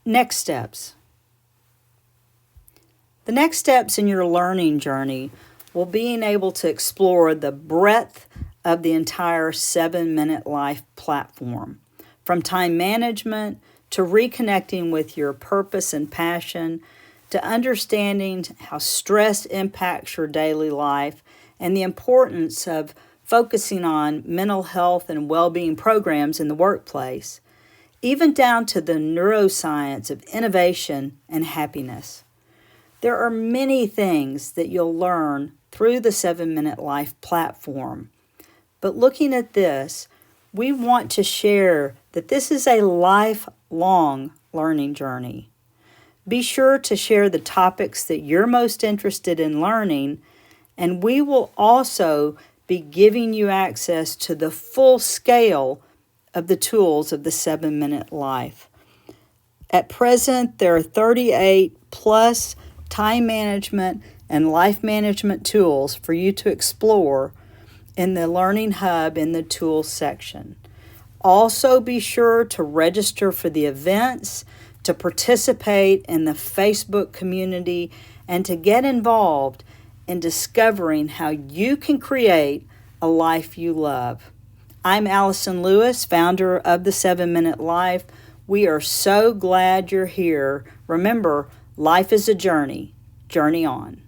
Next steps. The next steps in your learning journey will being able to explore the breadth of the entire 7-Minute Life platform, from time management to reconnecting with your purpose and passion, to understanding how stress impacts your daily life and the importance of focusing on mental health and well-being programs in the workplace, even down to the neuroscience of innovation and happiness. There are many things that you'll learn through the 7-Minute Life platform. But looking at this, we want to share that this is a lifelong learning journey. Be sure to share the topics that you're most interested in learning, and we will also be giving you access to the full scale of the tools of the 7-Minute Life. At present, there are 38 plus time management and life management tools for you to explore in the Learning Hub in the Tools section. Also, be sure to register for the events, to participate in the Facebook community, and to get involved in discovering how you can create a life you love. I'm Allyson Lewis, founder of the 7-Minute Life. We are so glad you're here. Remember, life is a journey. Journey on.